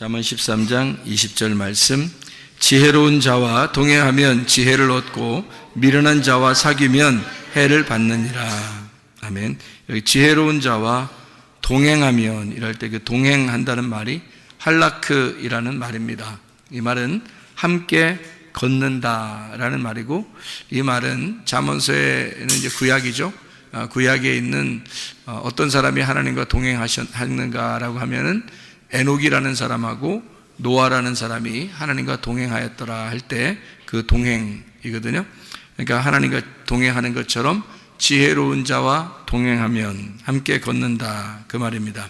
잠언 13장 20절 말씀. 지혜로운 자와 동행하면 지혜를 얻고 미련한 자와 사귀면 해를 받느니라. 아멘. 여기 지혜로운 자와 동행하면 이럴 때 그 동행한다는 말이 할라크이라는 말입니다. 이 말은 함께 걷는다라는 말이고, 이 말은 잠언서에는 이제 구약이죠. 구약에 있는 어떤 사람이 하나님과 동행하셨는가라고 하면은 에녹이라는 사람하고 노아라는 사람이 하나님과 동행하였더라 할 때 그 동행이거든요. 그러니까 하나님과 동행하는 것처럼 지혜로운 자와 동행하면 함께 걷는다 그 말입니다.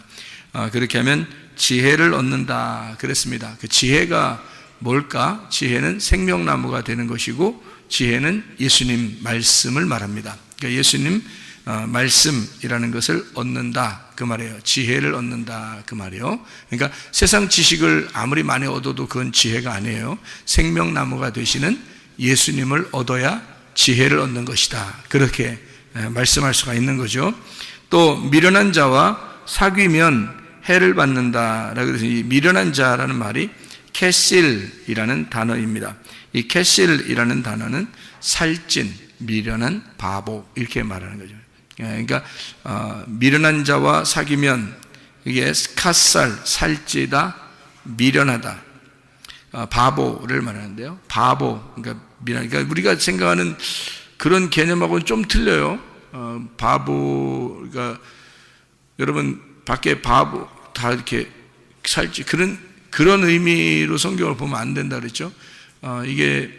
그렇게 하면 지혜를 얻는다 그랬습니다. 그 지혜가 뭘까? 지혜는 생명나무가 되는 것이고, 지혜는 예수님 말씀을 말합니다. 그러니까 예수님 말씀이라는 것을 얻는다 그 말이에요. 지혜를 얻는다 그 말이에요. 그러니까 세상 지식을 아무리 많이 얻어도 그건 지혜가 아니에요. 생명나무가 되시는 예수님을 얻어야 지혜를 얻는 것이다, 그렇게 말씀할 수가 있는 거죠. 또 미련한 자와 사귀면 해를 받는다라고 해서 이 미련한 자라는 말이 캐실이라는 단어입니다. 이 캐실이라는 단어는 살찐, 미련한, 바보 이렇게 말하는 거죠. 그러니까 미련한 자와 사귀면 이게 카살, 살찌다, 미련하다, 바보를 말하는데요. 바보, 그러니까 우리가 생각하는 그런 개념하고는 좀 틀려요. 바보, 그러니까 여러분 밖에 바보 다 이렇게 살찌, 그런 의미로 성경을 보면 안 된다 그랬죠. 이게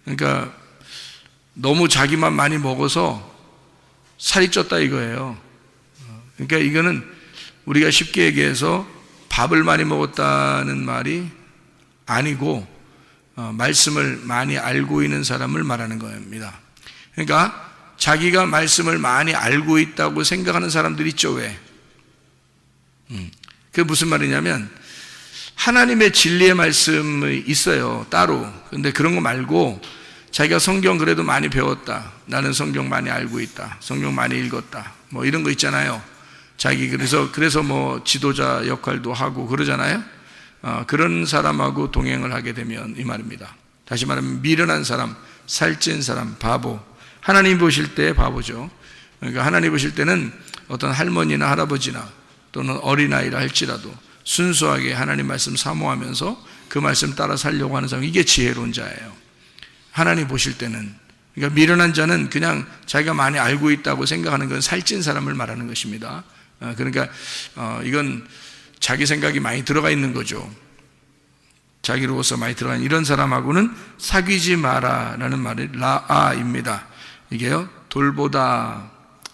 그러니까 너무 자기만 많이 먹어서 살이 쪘다 이거예요. 그러니까 이거는 우리가 쉽게 얘기해서 밥을 많이 먹었다는 말이 아니고 말씀을 많이 알고 있는 사람을 말하는 겁니다. 그러니까 자기가 말씀을 많이 알고 있다고 생각하는 사람들 있죠. 왜? 그게 무슨 말이냐면 하나님의 진리의 말씀이 있어요, 따로. 근데 그런 거 말고 자기가 성경 그래도 많이 배웠다, 나는 성경 많이 알고 있다, 성경 많이 읽었다, 뭐 이런 거 있잖아요. 자기 그래서 뭐 지도자 역할도 하고 그러잖아요. 그런 사람하고 동행을 하게 되면 이 말입니다. 다시 말하면 미련한 사람, 살찐 사람, 바보. 하나님 보실 때 바보죠. 그러니까 하나님 보실 때는 어떤 할머니나 할아버지나 또는 어린아이라 할지라도 순수하게 하나님 말씀 사모하면서 그 말씀 따라 살려고 하는 사람, 이게 지혜로운 자예요. 하나님 보실 때는. 그러니까 미련한 자는 그냥 자기가 많이 알고 있다고 생각하는 건 살찐 사람을 말하는 것입니다. 그러니까 이건 자기 생각이 많이 들어가 있는 거죠. 자기로서 많이 들어가 있는 이런 사람하고는 사귀지 마라라는 말이 라아입니다. 이게요, 돌보다,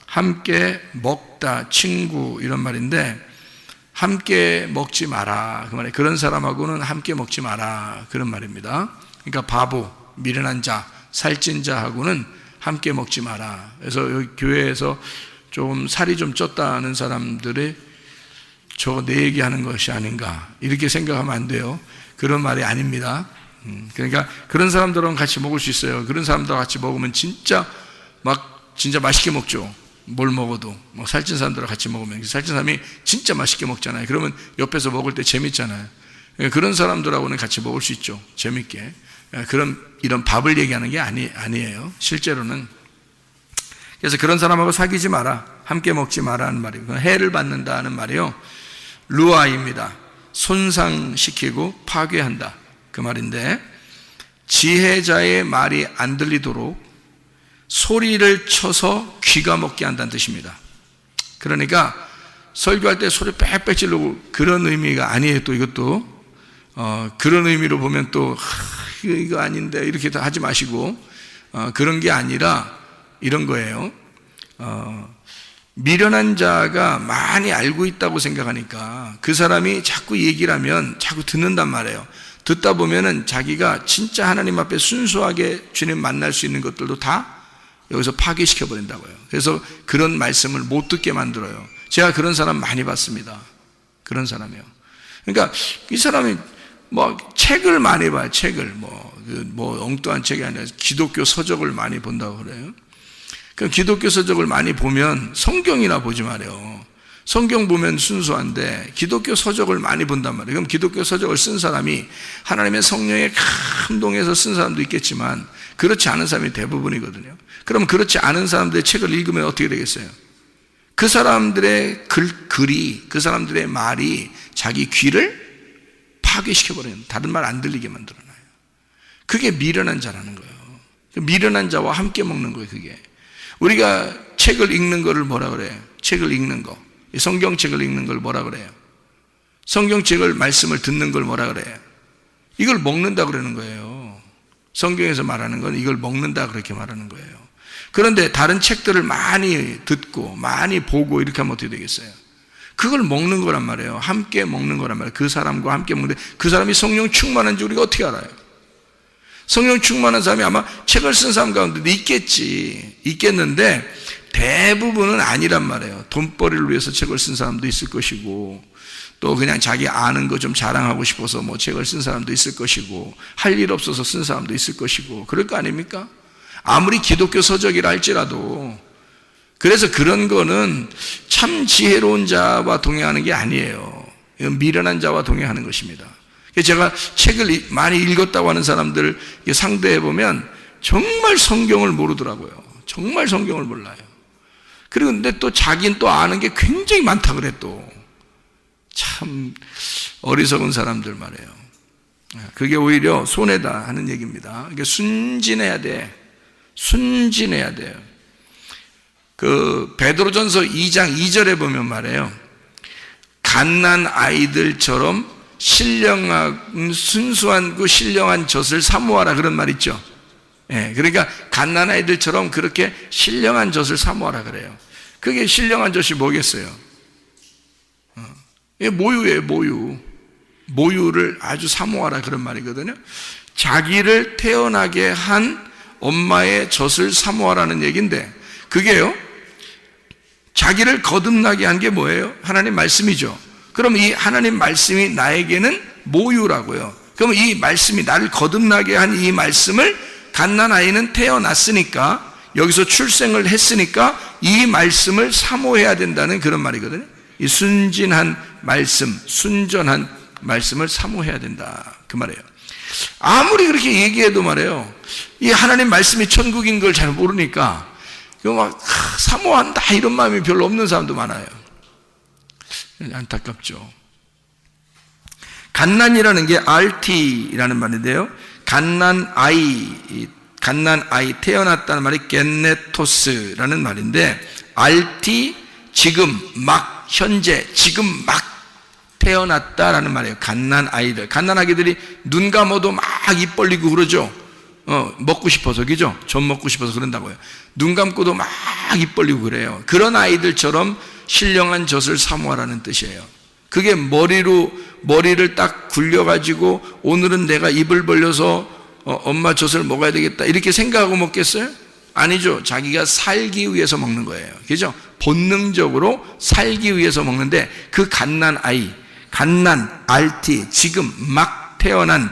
함께 먹다, 친구 이런 말인데, 함께 먹지 마라 그 말이에요. 그런 사람하고는 함께 먹지 마라 그런 말입니다. 그러니까 바보, 미련한 자, 살찐 자하고는 함께 먹지 마라. 그래서 여기 교회에서 좀 살이 좀 쪘다는 사람들이 저거 내 얘기하는 것이 아닌가 이렇게 생각하면 안 돼요. 그런 말이 아닙니다. 그러니까 그런 사람들하고 같이 먹을 수 있어요. 그런 사람들하고 같이 먹으면 진짜 맛있게 먹죠. 뭘 먹어도 뭐 살찐 사람들하고 같이 먹으면, 살찐 사람이 진짜 맛있게 먹잖아요. 그러면 옆에서 먹을 때 재밌잖아요. 그런 사람들하고는 같이 먹을 수 있죠, 재밌게. 이런 밥을 얘기하는 게 아니에요, 실제로는. 그래서 그런 사람하고 사귀지 마라, 함께 먹지 마라는 말이고, 해를 받는다는 말이요, 루아입니다. 손상시키고 파괴한다 그 말인데, 지혜자의 말이 안 들리도록 소리를 쳐서 귀가 먹게 한다는 뜻입니다. 그러니까 설교할 때 소리 빽빽 지르고 그런 의미가 아니에요. 또 이것도 그런 의미로 보면 또 이거 아닌데 이렇게 하지 마시고, 그런 게 아니라 이런 거예요. 미련한 자가 많이 알고 있다고 생각하니까 그 사람이 자꾸 얘기를 하면 자꾸 듣는단 말이에요. 듣다 보면은 자기가 진짜 하나님 앞에 순수하게 주님 만날 수 있는 것들도 다 여기서 파괴시켜 버린다고요. 그래서 그런 말씀을 못 듣게 만들어요. 제가 그런 사람 많이 봤습니다. 그런 사람이요. 그러니까 이 사람이 뭐 책을 많이 봐요. 책을 뭐 엉뚱한 책이 아니라 기독교 서적을 많이 본다고 그래요. 그 기독교 서적을 많이 보면 성경이나 보지 말아요. 성경 보면 순수한데 기독교 서적을 많이 본단 말이에요. 그럼 기독교 서적을 쓴 사람이 하나님의 성령에 감동해서 쓴 사람도 있겠지만 그렇지 않은 사람이 대부분이거든요. 그럼 그렇지 않은 사람들의 책을 읽으면 어떻게 되겠어요? 그 사람들의 글이, 그 사람들의 말이 자기 귀를 파괴시켜버려요. 다른 말 안 들리게 만들어놔요. 그게 미련한 자라는 거예요. 미련한 자와 함께 먹는 거예요. 그게 우리가 책을 읽는 거를 뭐라 그래요? 책을 읽는 거, 성경책을 읽는 걸 뭐라 그래요? 성경책을 말씀을 듣는 걸 뭐라 그래요? 이걸 먹는다 그러는 거예요. 성경에서 말하는 건 이걸 먹는다 그렇게 말하는 거예요. 그런데 다른 책들을 많이 듣고 많이 보고 이렇게 하면 어떻게 되겠어요? 그걸 먹는 거란 말이에요. 함께 먹는 거란 말이에요. 그 사람과 함께 먹는데 그 사람이 성령 충만한지 우리가 어떻게 알아요? 성령 충만한 사람이 아마 책을 쓴 사람 가운데도 있겠는데 대부분은 아니란 말이에요. 돈벌이를 위해서 책을 쓴 사람도 있을 것이고 또 그냥 자기 아는 거 좀 자랑하고 싶어서 뭐 책을 쓴 사람도 있을 것이고 할 일 없어서 쓴 사람도 있을 것이고 그럴 거 아닙니까? 아무리 기독교 서적이라 할지라도. 그래서 그런 거는 참 지혜로운 자와 동행하는 게 아니에요. 이건 미련한 자와 동행하는 것입니다. 제가 책을 많이 읽었다고 하는 사람들 상대해 보면 정말 성경을 모르더라고요. 정말 성경을 몰라요. 그리고 근데 또 자기는 또 아는 게 굉장히 많다 그래. 또 참 어리석은 사람들 말이에요. 그게 오히려 손해다 하는 얘기입니다. 그러니까 순진해야 돼. 순진해야 돼요. 그 베드로전서 2장 2절에 보면 말해요. 갓난 아이들처럼 신령한 순수한 그 신령한 젖을 사모하라 그런 말 있죠. 예, 그러니까 갓난 아이들처럼 그렇게 신령한 젖을 사모하라 그래요. 그게 신령한 젖이 뭐겠어요? 모유예요, 모유. 모유를 아주 사모하라 그런 말이거든요. 자기를 태어나게 한 엄마의 젖을 사모하라는 얘기인데 그게요, 자기를 거듭나게 한 게 뭐예요? 하나님 말씀이죠. 그럼 이 하나님 말씀이 나에게는 모유라고요. 그럼 이 말씀이 나를 거듭나게 한 이 말씀을 갓난 아이는 태어났으니까 여기서 출생을 했으니까 이 말씀을 사모해야 된다는 그런 말이거든요. 이 순진한 말씀, 순전한 말씀을 사모해야 된다 그 말이에요. 아무리 그렇게 얘기해도 말이에요, 이 하나님 말씀이 천국인 걸 잘 모르니까 막 사모한다 이런 마음이 별로 없는 사람도 많아요. 안타깝죠. 갓난이라는 게 RT라는 말인데요, 갓난 아이 태어났다는 말이 겟네토스라는 말인데 RT 지금 막 현재 지금 막 태어났다라는 말이에요. 갓난 아이들, 갓난 아기들이 눈 감아도 막 입 벌리고 그러죠. 먹고 싶어서, 그죠? 전 먹고 싶어서 그런다고요. 눈 감고도 막 입 벌리고 그래요. 그런 아이들처럼 신령한 젖을 사모하라는 뜻이에요. 그게 머리를 딱 굴려가지고 오늘은 내가 입을 벌려서 엄마 젖을 먹어야 되겠다 이렇게 생각하고 먹겠어요? 아니죠. 자기가 살기 위해서 먹는 거예요. 그죠? 본능적으로 살기 위해서 먹는데 그 갓난 아이, 갓난 RT, 지금 막 태어난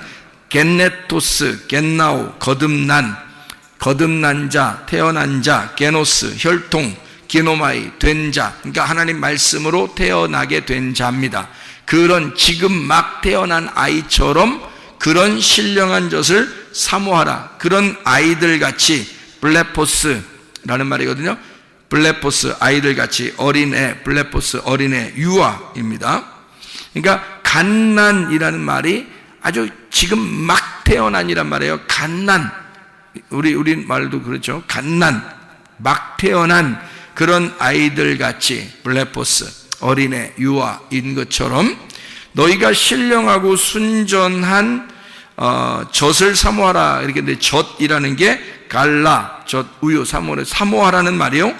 겟네토스, 겟나오, 거듭난 자, 태어난 자, 게노스, 혈통, 기노마이, 된 자, 그러니까 하나님 말씀으로 태어나게 된 자입니다. 그런 지금 막 태어난 아이처럼 그런 신령한 젖을 사모하라. 그런 아이들같이, 블레포스라는 말이거든요. 블레포스, 아이들같이, 어린애, 블레포스, 어린애, 유아입니다. 그러니까 갓난이라는 말이 아주 지금 막 태어난이란 말이에요. 갓난, 우리 말도 그렇죠. 갓난, 막 태어난 그런 아이들같이, 블레포스, 어린애, 유아인 것처럼 너희가 신령하고 순전한 젖을 사모하라. 이렇게 근데 젖이라는 게 갈라, 젖, 우유, 사모하라는 말이요.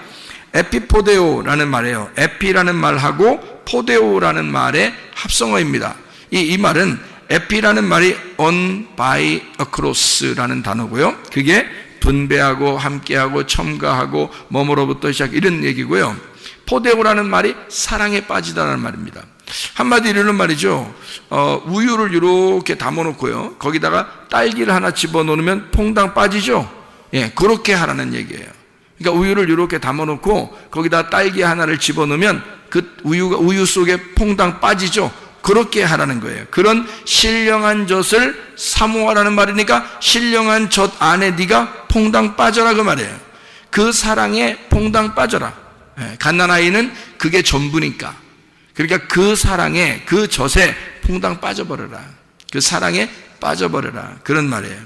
에피포데오라는 말이에요. 에피라는 말하고 포데오라는 말의 합성어입니다. 이 말은 에피라는 말이 on, by, across라는 단어고요. 그게 분배하고 함께하고 첨가하고 뭐뭐로부터 시작 이런 얘기고요. 포데오라는 말이 사랑에 빠지다라는 말입니다. 한마디로 이런 말이죠. 우유를 이렇게 담아놓고요, 거기다가 딸기를 하나 집어넣으면 퐁당 빠지죠. 예, 그렇게 하라는 얘기예요. 그러니까 우유를 이렇게 담아놓고 거기다 딸기 하나를 집어넣으면 그 우유 속에 퐁당 빠지죠. 그렇게 하라는 거예요. 그런 신령한 젖을 사모하라는 말이니까 신령한 젖 안에 네가 퐁당 빠져라 그 말이에요. 그 사랑에 퐁당 빠져라. 갓난아이는 그게 전부니까. 그러니까 그 사랑에, 그 젖에 퐁당 빠져버려라. 그 사랑에 빠져버려라. 그런 말이에요.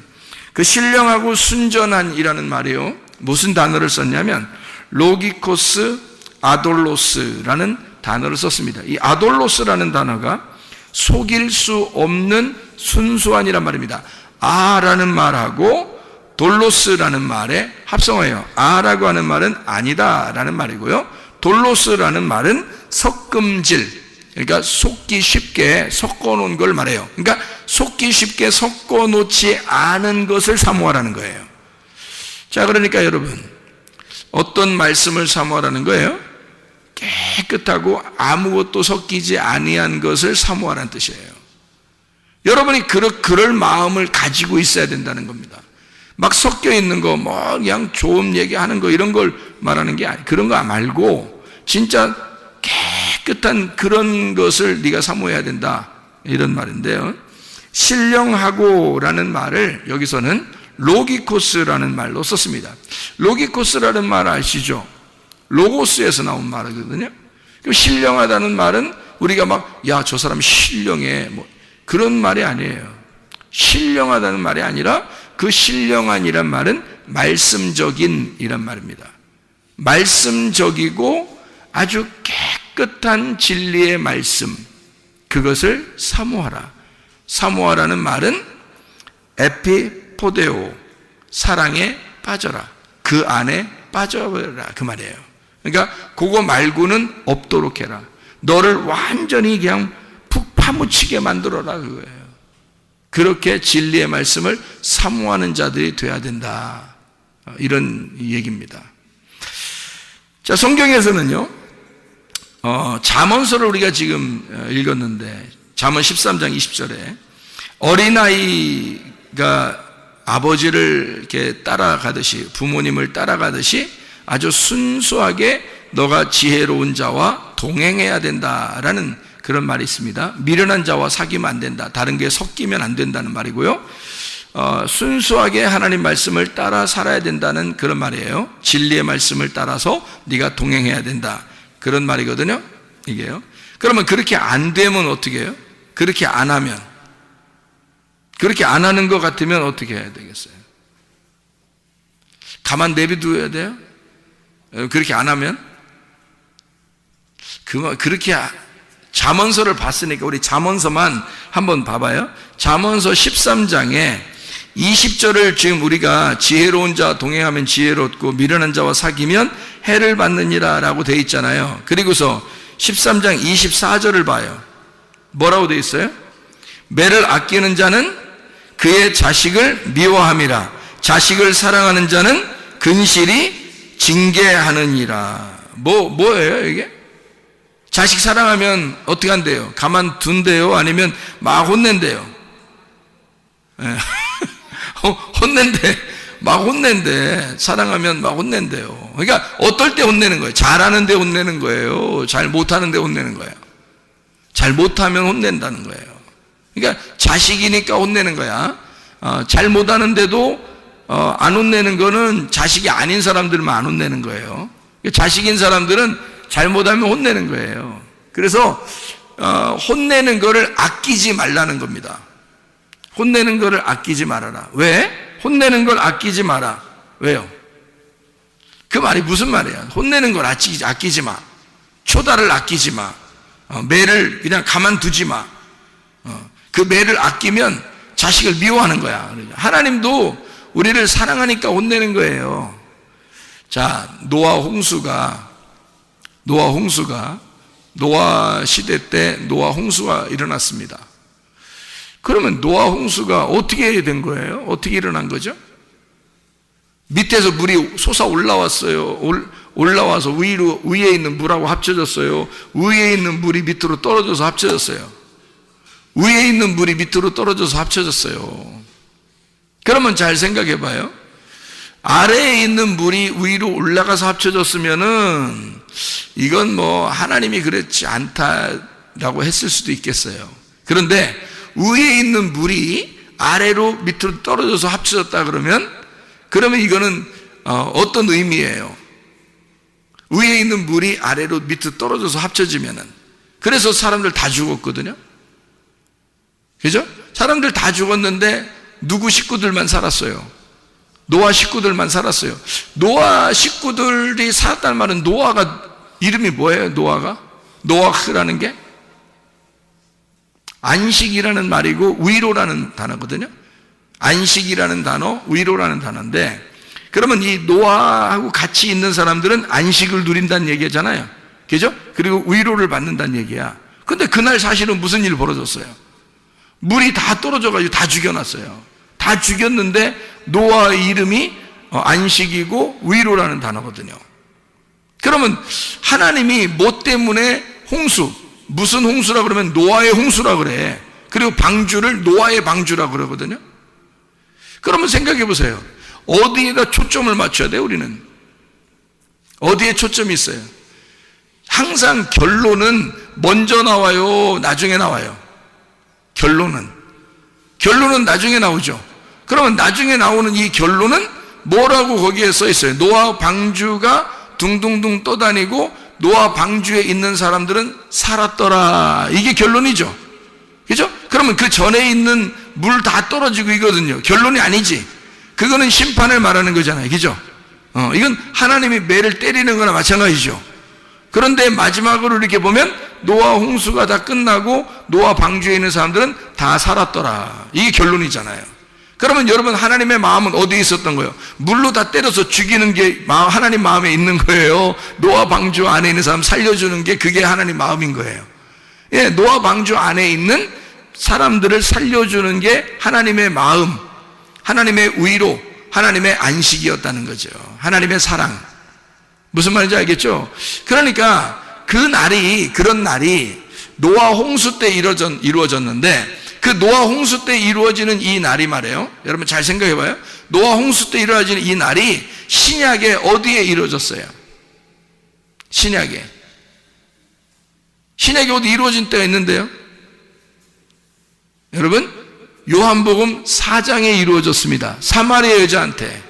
그 신령하고 순전한이라는 말이요, 무슨 단어를 썼냐면 로기코스 아돌로스라는 단어를 썼습니다. 이 아돌로스라는 단어가 속일 수 없는 순수한이란 말입니다. 아라는 말하고 돌로스라는 말의 합성어예요. 아라고 하는 말은 아니다라는 말이고요, 돌로스라는 말은 섞음질, 그러니까 속기 쉽게 섞어놓은 걸 말해요. 그러니까 속기 쉽게 섞어놓지 않은 것을 사모하라는 거예요. 자, 그러니까 여러분, 어떤 말씀을 사모하라는 거예요? 깨끗하고 아무것도 섞이지 아니한 것을 사모하라는 뜻이에요. 여러분이 그럴 마음을 가지고 있어야 된다는 겁니다. 막 섞여 있는 거, 뭐 그냥 좋은 얘기하는 거 이런 걸 말하는 게 아니, 그런 거 말고 진짜 깨끗한 그런 것을 네가 사모해야 된다, 이런 말인데요. 신령하고라는 말을 여기서는 로기코스라는 말로 썼습니다. 로기코스라는 말 아시죠? 로고스에서 나온 말이거든요. 그럼 신령하다는 말은 우리가 막 야, 저 사람 신령해, 뭐 그런 말이 아니에요. 신령하다는 말이 아니라 그 신령한이란 말은 말씀적인이란 말입니다. 말씀적이고 아주 깨끗한 진리의 말씀, 그것을 사모하라. 사모하라는 말은 에피포데오, 사랑에 빠져라, 그 안에 빠져버려라 그 말이에요. 그러니까 그거 말고는 없도록 해라. 너를 완전히 그냥 푹 파묻히게 만들어라 그거예요. 그렇게 진리의 말씀을 사모하는 자들이 돼야 된다, 이런 얘기입니다. 자, 성경에서는요, 잠언서를 우리가 지금 읽었는데 잠언 13장 20절에 어린아이가 아버지를 이렇게 따라가듯이, 부모님을 따라가듯이 아주 순수하게 너가 지혜로운 자와 동행해야 된다라는 그런 말이 있습니다. 미련한 자와 사귀면 안 된다, 다른 게 섞이면 안 된다는 말이고요, 순수하게 하나님 말씀을 따라 살아야 된다는 그런 말이에요. 진리의 말씀을 따라서 네가 동행해야 된다, 그런 말이거든요, 이게요. 그러면 그렇게 안 되면 어떻게 해요? 그렇게 안 하면, 그렇게 안 하는 것 같으면 어떻게 해야 되겠어요? 가만 내비둬야 돼요? 그렇게 안 하면? 그렇게 잠언서를 봤으니까 우리 잠언서만 한번 봐봐요. 잠언서 13장에 20절을 지금 우리가 지혜로운 자와 동행하면 지혜롭고 미련한 자와 사귀면 해를 받느니라 라고 되어 있잖아요. 그리고서 13장 24절을 봐요. 뭐라고 되어 있어요? 매를 아끼는 자는 그의 자식을 미워함이라, 자식을 사랑하는 자는 근실이 징계하느니라. 뭐예요 이게? 자식 사랑하면 어떻게 한대요? 가만둔대요? 아니면 막 혼낸대요? 혼낸대. 막 혼낸대. 사랑하면 막 혼낸대요. 그러니까 어떨 때 혼내는 거예요? 잘하는데 혼내는 거예요? 잘 못하는데 혼내는 거예요? 잘 못하면 혼낸다는 거예요. 그러니까 자식이니까 혼내는 거야. 잘 못하는데도 안 혼내는 거는 자식이 아닌 사람들만 안 혼내는 거예요. 자식인 사람들은 잘못하면 혼내는 거예요. 그래서 혼내는 거를 아끼지 말라는 겁니다. 혼내는 거를 아끼지 말아라. 왜? 혼내는 걸 아끼지 마라. 왜요? 그 말이 무슨 말이야? 혼내는 걸 아끼지 마. 초다를 아끼지 마. 매를 그냥 가만두지 마. 그 매를 아끼면 자식을 미워하는 거야. 하나님도 우리를 사랑하니까 혼내는 거예요. 자, 노아 시대 때 노아 홍수가 일어났습니다. 그러면 노아 홍수가 어떻게 된 거예요? 어떻게 일어난 거죠? 밑에서 물이 솟아 올라왔어요. 올라와서 위에 있는 물하고 합쳐졌어요. 위에 있는 물이 밑으로 떨어져서 합쳐졌어요. 위에 있는 물이 밑으로 떨어져서 합쳐졌어요. 그러면 잘 생각해 봐요. 아래에 있는 물이 위로 올라가서 합쳐졌으면은 이건 뭐 하나님이 그렇지 않다라고 했을 수도 있겠어요. 그런데 위에 있는 물이 아래로 밑으로 떨어져서 합쳐졌다 그러면 이거는 어떤 의미예요? 위에 있는 물이 아래로 밑으로 떨어져서 합쳐지면은, 그래서 사람들 다 죽었거든요. 그죠? 사람들 다 죽었는데 누구 식구들만 살았어요? 노아 식구들만 살았어요. 노아 식구들이 살았다는 말은, 노아가 이름이 뭐예요? 노아흐라는 게 안식이라는 말이고 위로라는 단어거든요. 안식이라는 단어, 위로라는 단어인데, 그러면 이 노아하고 같이 있는 사람들은 안식을 누린다는 얘기잖아요. 그죠? 그리고 위로를 받는다는 얘기야. 근데 그날 사실은 무슨 일이 벌어졌어요? 물이 다 떨어져가지고 다 죽여놨어요. 다 죽였는데 노아의 이름이 안식이고 위로라는 단어거든요. 그러면 하나님이 뭐 때문에 홍수, 무슨 홍수라 그러면 노아의 홍수라 그래. 그리고 방주를 노아의 방주라 그러거든요. 그러면 생각해 보세요. 어디에다 초점을 맞춰야 돼요, 우리는? 어디에 초점이 있어요? 항상 결론은 먼저 나와요, 나중에 나와요? 결론은 나중에 나오죠. 그러면 나중에 나오는 이 결론은 뭐라고 거기에 써 있어요? 노아 방주가 둥둥둥 떠다니고 노아 방주에 있는 사람들은 살았더라. 이게 결론이죠. 그죠? 그러면 그 전에 있는 물 다 떨어지고 이거든요. 결론이 아니지. 그거는 심판을 말하는 거잖아요. 그죠? 이건 하나님이 매를 때리는 거나 마찬가지죠. 그런데 마지막으로 이렇게 보면 노아 홍수가 다 끝나고 노아 방주에 있는 사람들은 다 살았더라. 이게 결론이잖아요. 그러면 여러분, 하나님의 마음은 어디에 있었던 거예요? 물로 다 때려서 죽이는 게 하나님 마음에 있는 거예요. 노아 방주 안에 있는 사람 살려주는 게, 그게 하나님 마음인 거예요. 예, 노아 방주 안에 있는 사람들을 살려주는 게 하나님의 마음, 하나님의 위로, 하나님의 안식이었다는 거죠. 하나님의 사랑. 무슨 말인지 알겠죠? 그러니까 그런 날이 노아 홍수 때 이루어졌는데, 그 노아 홍수 때 이루어지는 이 날이 말이에요. 여러분 잘 생각해 봐요. 노아 홍수 때 이루어지는 이 날이 신약에 어디에 이루어졌어요? 신약에 어디 이루어진 때가 있는데요. 여러분, 요한복음 4장에 이루어졌습니다. 사마리아 여자한테.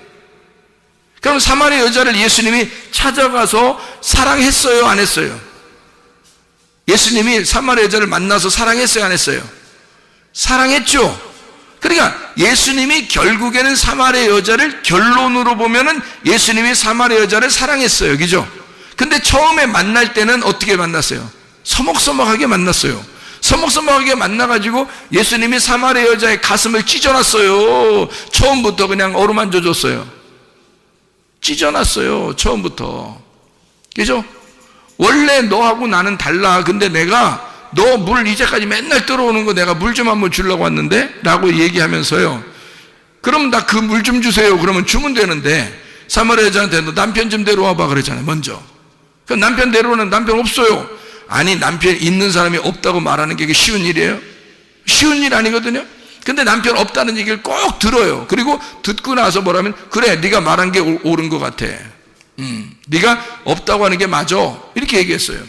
그럼 사마리아 여자를 예수님이 찾아가서 사랑했어요, 안 했어요? 예수님이 사마리아 여자를 만나서 사랑했어요, 안 했어요? 사랑했죠. 그러니까 예수님이 결국에는 사마리아 여자를, 결론으로 보면은 예수님이 사마리아 여자를 사랑했어요. 그죠? 근데 처음에 만날 때는 어떻게 만났어요? 서먹서먹하게 만났어요. 서먹서먹하게 만나가지고 예수님이 사마리아 여자의 가슴을 찢어놨어요. 처음부터 그냥 어루만져 줬어요. 찢어놨어요, 처음부터. 그죠? 원래 너하고 나는 달라. 근데 내가 너 물 이제까지 맨날 들어오는 거 내가 물 좀 한번 주려고 왔는데? 라고 얘기하면서요. 그럼 나 그 물 좀 주세요. 그러면 주면 되는데, 사마리아 여자한테 너 남편 좀 데려와봐 그랬잖아요, 먼저. 그럼 남편 데려오는, 남편 없어요. 아니, 남편 있는 사람이 없다고 말하는 게 쉬운 일이에요? 쉬운 일 아니거든요? 근데 남편 없다는 얘기를 꼭 들어요. 그리고 듣고 나서 뭐라면, 그래, 네가 말한 게 옳은 것 같아. 네가 없다고 하는 게 맞아. 이렇게 얘기했어요.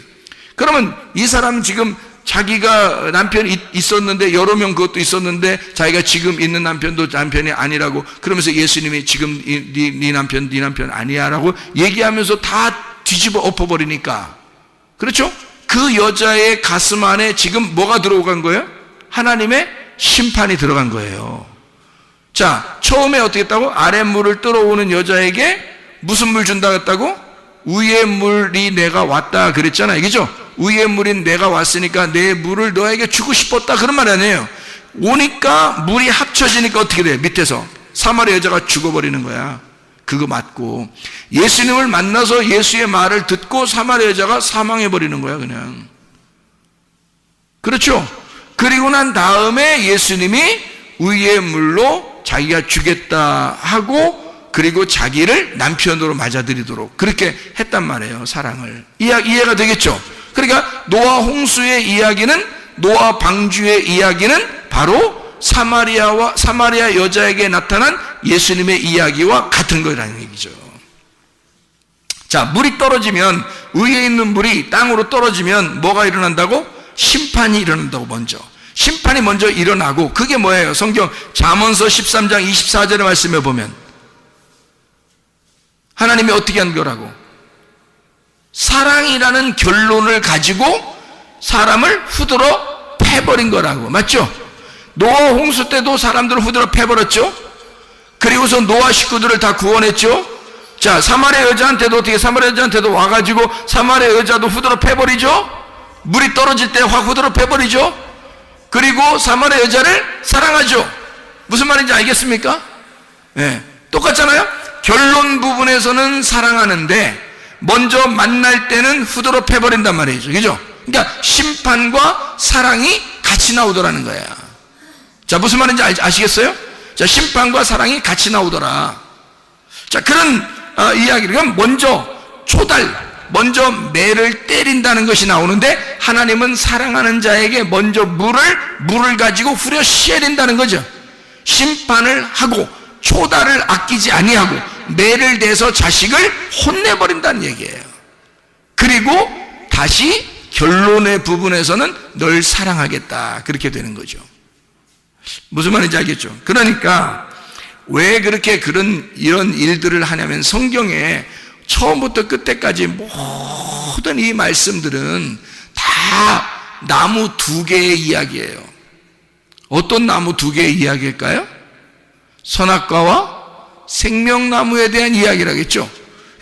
그러면 이 사람은 지금 자기가 남편이 있었는데, 여러 명 그것도 있었는데, 자기가 지금 있는 남편도 남편이 아니라고, 그러면서 예수님이 지금 네 남편 아니야 라고 얘기하면서 다 뒤집어 엎어버리니까, 그렇죠? 그 여자의 가슴 안에 지금 뭐가 들어간 거예요? 하나님의 심판이 들어간 거예요. 자, 처음에 어떻게 했다고? 아랫물을 떨어오는 여자에게 무슨 물 준다 했다고? 위의 물이 내가 왔다 그랬잖아요. 그죠? 위의 물인 내가 왔으니까 내 물을 너에게 주고 싶었다, 그런 말 아니에요. 오니까 물이 합쳐지니까 어떻게 돼? 밑에서 사마리아 여자가 죽어버리는 거야. 그거 맞고, 예수님을 만나서 예수의 말을 듣고 사마리아 여자가 사망해버리는 거야, 그냥. 그렇죠? 그리고 난 다음에 예수님이 위의 물로 자기가 주겠다 하고, 그리고 자기를 남편으로 맞아들이도록 그렇게 했단 말이에요, 사랑을. 이해가 되겠죠? 그러니까 노아 홍수의 이야기는, 노아 방주의 이야기는 바로 사마리아 여자에게 나타난 예수님의 이야기와 같은 거라는 얘기죠. 자, 물이 떨어지면, 위에 있는 물이 땅으로 떨어지면 뭐가 일어난다고? 심판이 일어난다고. 먼저 심판이 먼저 일어나고, 그게 뭐예요? 성경 잠언서 13장 24절의 말씀에 보면 하나님이 어떻게 한 거라고? 사랑이라는 결론을 가지고 사람을 후드러 패버린 거라고. 맞죠? 노아 홍수 때도 사람들을 후드러 패버렸죠. 그리고서 노아 식구들을 다 구원했죠. 자, 사마리아 여자한테도 어떻게, 사마리아 여자한테도 와가지고 사마리아 여자도 후드러 패버리죠. 물이 떨어질 때 확 후드러 패버리죠. 그리고 사마리아 여자를 사랑하죠. 무슨 말인지 알겠습니까? 네, 똑같잖아요. 결론 부분에서는 사랑하는데 먼저 만날 때는 후드러 패버린단 말이죠. 그죠? 그러니까 심판과 사랑이 같이 나오더라는 거야. 자, 무슨 말인지 아시겠어요? 자, 심판과 사랑이 같이 나오더라. 자, 그런 이야기를, 먼저 먼저 매를 때린다는 것이 나오는데, 하나님은 사랑하는 자에게 먼저 물을 가지고 후려 씌어낸다는 거죠. 심판을 하고 초달을 아끼지 아니하고 매를 대서 자식을 혼내버린다는 얘기예요. 그리고 다시 결론의 부분에서는 널 사랑하겠다, 그렇게 되는 거죠. 무슨 말인지 알겠죠? 그러니까 왜 그렇게 이런 일들을 하냐면, 성경에 처음부터 끝까지 모든 이 말씀들은 다 나무 두 개의 이야기예요. 어떤 나무 두 개의 이야기일까요? 선악과와 생명나무에 대한 이야기라겠죠.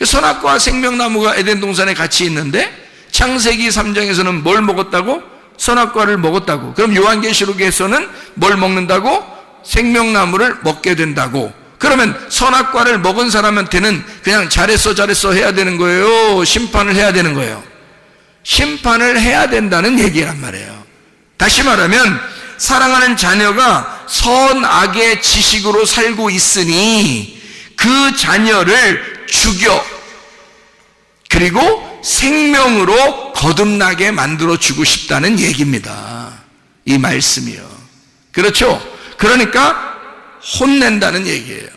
선악과와 생명나무가 에덴 동산에 같이 있는데, 창세기 3장에서는 뭘 먹었다고? 선악과를 먹었다고. 그럼 요한계시록에서는 뭘 먹는다고? 생명나무를 먹게 된다고. 그러면 선악과를 먹은 사람한테는 그냥 잘했어 해야 되는 거예요? 심판을 해야 되는 거예요? 심판을 해야 된다는 얘기란 말이에요. 다시 말하면 사랑하는 자녀가 선악의 지식으로 살고 있으니 그 자녀를 죽여, 그리고 생명으로 거듭나게 만들어주고 싶다는 얘기입니다. 이 말씀이요. 그렇죠? 그러니까 혼낸다는 얘기예요.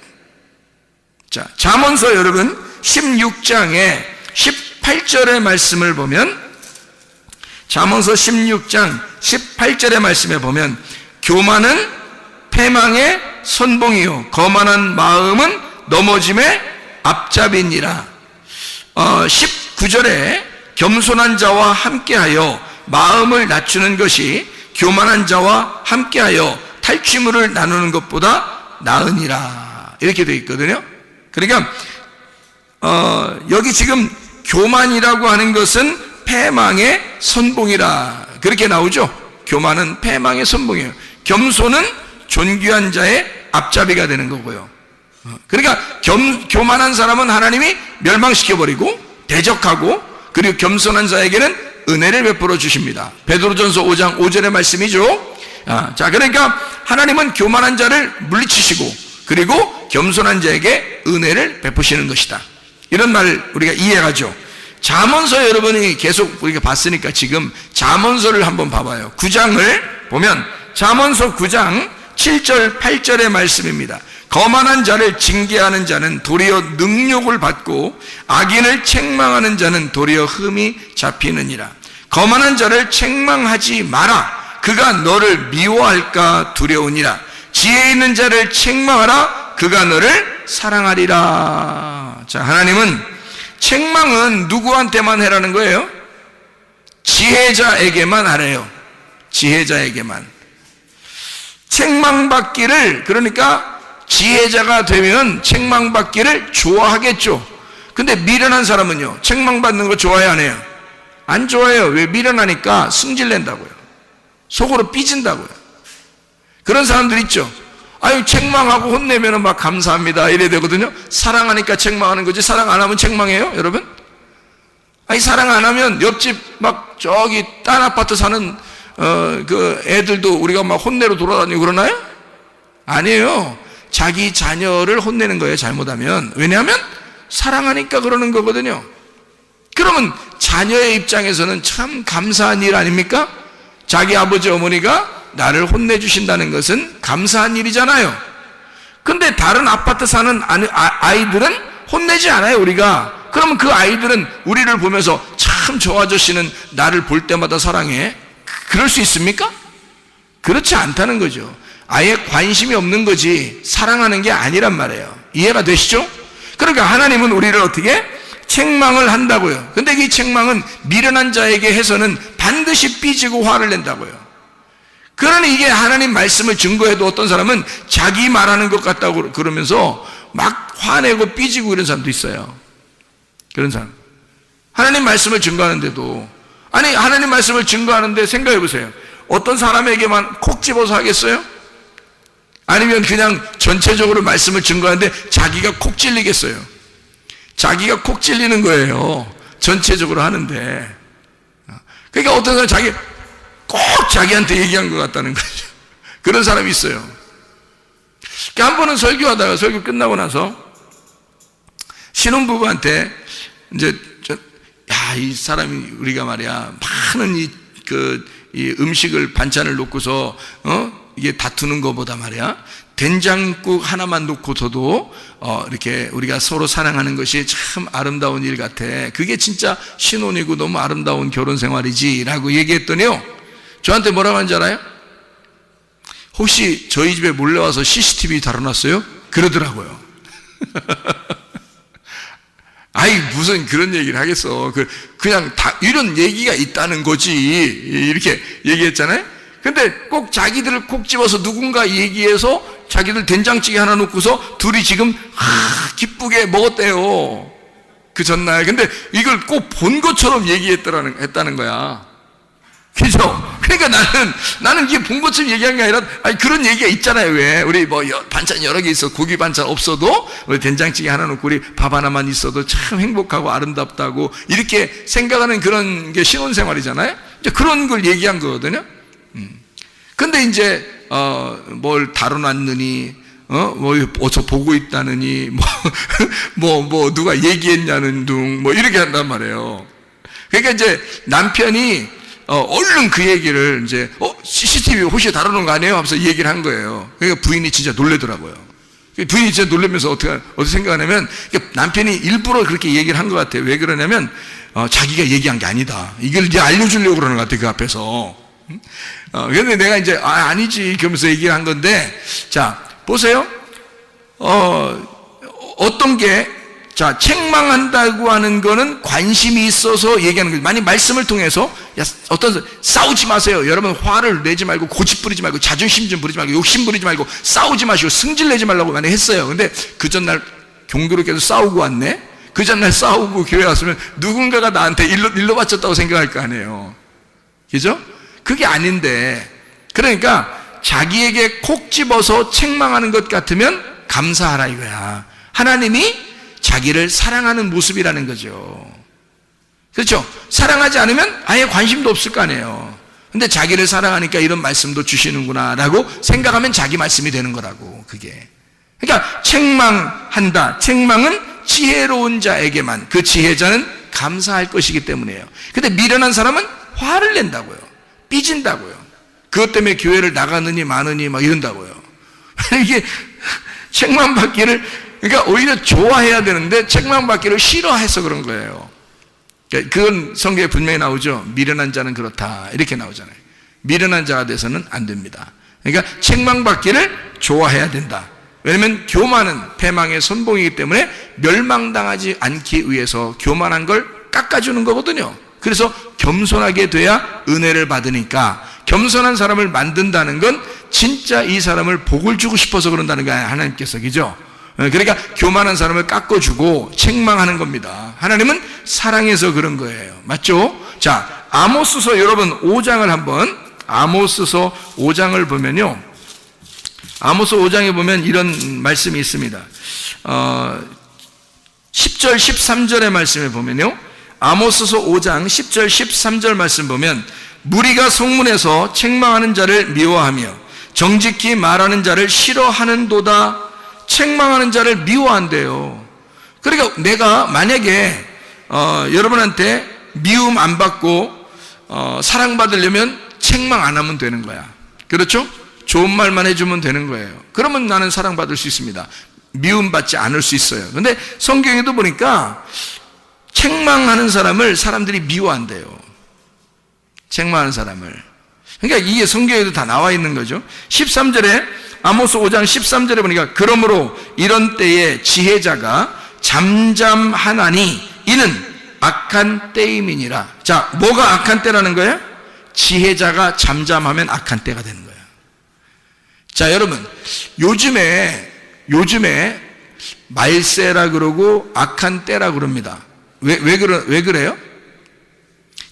자, 잠언서 여러분 16장에 18절의 말씀을 보면, 잠언서 16장 18절의 말씀에 보면, 교만은 패망의 선봉이요 거만한 마음은 넘어짐의 앞잡이니라. 19절에 겸손한 자와 함께하여 마음을 낮추는 것이 교만한 자와 함께하여 탈취물을 나누는 것보다 나으니라, 이렇게 되어 있거든요. 그러니까 여기 지금 교만이라고 하는 것은 패망의 선봉이라, 그렇게 나오죠. 교만은 패망의 선봉이에요. 겸손은 존귀한 자의 앞잡이가 되는 거고요. 그러니까 교만한 사람은 하나님이 멸망시켜버리고 대적하고, 그리고 겸손한 자에게는 은혜를 베풀어 주십니다. 베드로전서 5장 5절의 말씀이죠. 자, 그러니까 하나님은 교만한 자를 물리치시고, 그리고 겸손한 자에게 은혜를 베푸시는 것이다, 이런 말을 우리가 이해하죠. 잠언서 여러분이 계속 우리가 봤으니까 지금 잠언서를 한번 봐봐요. 9장을 보면 잠언서 9장 7절 8절의 말씀입니다. 거만한 자를 징계하는 자는 도리어 능욕을 받고 악인을 책망하는 자는 도리어 흠이 잡히느니라. 거만한 자를 책망하지 마라. 그가 너를 미워할까 두려우니라. 지혜 있는 자를 책망하라. 그가 너를 사랑하리라. 자, 하나님은 책망은 누구한테만 해라는 거예요? 지혜자에게만 하래요. 지혜자에게만. 책망받기를, 그러니까 지혜자가 되면 책망받기를 좋아하겠죠. 근데 미련한 사람은요, 책망받는 거 좋아해 안 해요? 안 좋아해요. 왜? 미련하니까 승질낸다고요. 속으로 삐진다고요. 그런 사람들 있죠. 아유, 책망하고 혼내면 막 감사합니다 이래야 되거든요. 사랑하니까 책망하는 거지, 사랑 안 하면 책망해요, 여러분? 아니, 사랑 안 하면 옆집 막 저기 딴 아파트 사는 그 애들도 우리가 막 혼내러 돌아다니고 그러나요? 아니에요. 자기 자녀를 혼내는 거예요, 잘못하면. 왜냐하면 사랑하니까 그러는 거거든요. 그러면 자녀의 입장에서는 참 감사한 일 아닙니까? 자기 아버지 어머니가 나를 혼내주신다는 것은 감사한 일이잖아요. 근데 다른 아파트 사는 아이들은 혼내지 않아요, 우리가. 그러면 그 아이들은 우리를 보면서 참 저 아저씨는 나를 볼 때마다 사랑해. 그럴 수 있습니까? 그렇지 않다는 거죠. 아예 관심이 없는 거지 사랑하는 게 아니란 말이에요. 이해가 되시죠? 그러니까 하나님은 우리를 어떻게? 책망을 한다고요. 근데 이 책망은 미련한 자에게 해서는 반드시 삐지고 화를 낸다고요. 그러니 이게 하나님 말씀을 증거해도 어떤 사람은 자기 말하는 것 같다고 그러면서 막 화내고 삐지고 이런 사람도 있어요. 그런 사람. 하나님 말씀을 증거하는데도, 아니 하나님 말씀을 증거하는데 생각해 보세요. 어떤 사람에게만 콕 집어서 하겠어요? 아니면 그냥 전체적으로 말씀을 증거하는데 자기가 콕 찔리겠어요? 자기가 콕 찔리는 거예요. 전체적으로 하는데. 그러니까 어떤 사람은 자기 꼭 자기한테 얘기한 것 같다는 거죠. 그런 사람이 있어요. 그러니까 한 번은 설교하다가 설교 끝나고 나서 신혼부부한테 이제 이 사람이 우리가 말이야 많은 이 음식을 반찬을 놓고서 이게 다투는 것보다 말이야 된장국 하나만 놓고서도 이렇게 우리가 서로 사랑하는 것이 참 아름다운 일 같아. 그게 진짜 신혼이고 너무 아름다운 결혼 생활이지라고 얘기했더니요, 저한테 뭐라고 하는지 알아요? 혹시 저희 집에 몰래 와서 CCTV 달아놨어요? 그러더라고요. 아이 무슨 그런 얘기를 하겠어. 그냥 다 이런 얘기가 있다는 거지 이렇게 얘기했잖아요. 근데 꼭 자기들을 콕 집어서 누군가 얘기해서 자기들 된장찌개 하나 놓고서 둘이 지금 기쁘게 먹었대요, 그 전날. 근데 이걸 꼭 본 것처럼 했다는 거야. 그죠? 그러니까 나는 이게 본 것처럼 얘기한 게 아니라, 아니 그런 얘기가 있잖아요. 왜 우리 뭐 반찬 여러 개 있어, 고기 반찬 없어도 우리 된장찌개 하나 놓고 우리 밥 하나만 있어도 참 행복하고 아름답다고 이렇게 생각하는 그런 게 신혼생활이잖아요. 이제 그런 걸 얘기한 거거든요. 근데 이제 뭘 다뤄놨느니, 저 보고 있다느니, 뭐 누가 얘기했냐는 둥, 뭐 이렇게 한단 말이에요. 그러니까 이제 남편이 얼른 그 얘기를 이제 CCTV 혹시 다루는 거 아니에요? 하면서 얘기를 한 거예요. 그러니까 부인이 진짜 놀래더라고요. 부인이 진짜 놀라면서 어떻게 생각하냐면, 남편이 일부러 그렇게 얘기를 한 것 같아요. 왜 그러냐면 자기가 얘기한 게 아니다, 이걸 이제 알려주려고 그러는 것 같아요, 그 앞에서. 그런데 내가 이제 아니지 그러면서 얘기를 한 건데, 자 보세요. 어떤 게, 자 책망한다고 하는 거는 관심이 있어서 얘기하는 거예요. 만약 말씀을 통해서 싸우지 마세요, 여러분 화를 내지 말고 고집 부리지 말고 자존심 좀 부리지 말고 욕심 부리지 말고 싸우지 마시고 승질 내지 말라고 만약 했어요. 근데 그 전날 종교로 계속 싸우고 왔네. 그 전날 싸우고 교회 왔으면 누군가가 나한테 일로 바쳤다고 생각할 거 아니에요. 그죠? 그게 아닌데, 그러니까 자기에게 콕 집어서 책망하는 것 같으면 감사하라 이거야. 하나님이 자기를 사랑하는 모습이라는 거죠. 그렇죠? 사랑하지 않으면 아예 관심도 없을 거 아니에요. 근데 자기를 사랑하니까 이런 말씀도 주시는구나 라고 생각하면 자기 말씀이 되는 거라고, 그게. 그러니까 책망한다. 책망은 지혜로운 자에게만, 그 지혜자는 감사할 것이기 때문이에요. 근데 미련한 사람은 화를 낸다고요. 삐진다고요. 그것 때문에 교회를 나가느니 마느니 막 이런다고요. 이게 책망받기를, 그러니까 오히려 좋아해야 되는데 책망받기를 싫어해서 그런 거예요. 그건 성경에 분명히 나오죠. 미련한 자는 그렇다 이렇게 나오잖아요. 미련한 자가 돼서는 안 됩니다. 그러니까 책망받기를 좋아해야 된다. 왜냐하면 교만은 패망의 선봉이기 때문에 멸망당하지 않기 위해서 교만한 걸 깎아주는 거거든요. 그래서 겸손하게 돼야 은혜를 받으니까, 겸손한 사람을 만든다는 건 진짜 이 사람을 복을 주고 싶어서 그런다는 거예요, 하나님께서. 그죠? 그러니까 교만한 사람을 깎아주고 책망하는 겁니다. 하나님은 사랑해서 그런 거예요. 맞죠? 자, 아모스서 여러분 5장을 한번, 아모스서 5장을 보면요, 아모스 5장에 보면 이런 말씀이 있습니다. 10절 13절의 말씀에 보면요, 아모스서 5장 10절 13절 말씀 보면, 무리가 성문에서 책망하는 자를 미워하며 정직히 말하는 자를 싫어하는도다. 책망하는 자를 미워한대요. 그러니까 내가 만약에 여러분한테 미움 안 받고 사랑받으려면 책망 안 하면 되는 거야. 그렇죠? 좋은 말만 해주면 되는 거예요. 그러면 나는 사랑받을 수 있습니다. 미움받지 않을 수 있어요. 근데 성경에도 보니까 책망하는 사람을 사람들이 미워한대요. 책망하는 사람을. 그러니까 이게 성경에도 다 나와 있는 거죠. 13절에, 아모스 5장 13절에 보니까 그러므로 이런 때에 지혜자가 잠잠하나니 이는 악한 때임이니라. 자, 뭐가 악한 때라는 거예요? 지혜자가 잠잠하면 악한 때가 되는 거예요. 자, 여러분, 요즘에 말세라 그러고 악한 때라 그럽니다. 왜 그래요?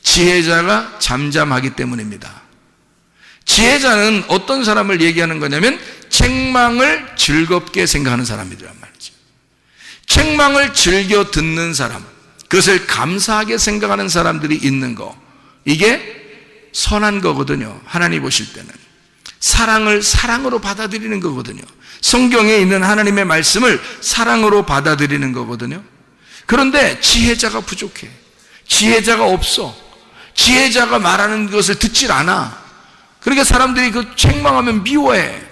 지혜자가 잠잠하기 때문입니다. 지혜자는 어떤 사람을 얘기하는 거냐면 책망을 즐겁게 생각하는 사람이란 말이죠. 책망을 즐겨 듣는 사람, 그것을 감사하게 생각하는 사람들이 있는 거, 이게 선한 거거든요. 하나님 보실 때는 사랑을 사랑으로 받아들이는 거거든요. 성경에 있는 하나님의 말씀을 사랑으로 받아들이는 거거든요. 그런데 지혜자가 부족해. 지혜자가 없어. 지혜자가 말하는 것을 듣질 않아. 그러니까 사람들이 그 책망하면 미워해.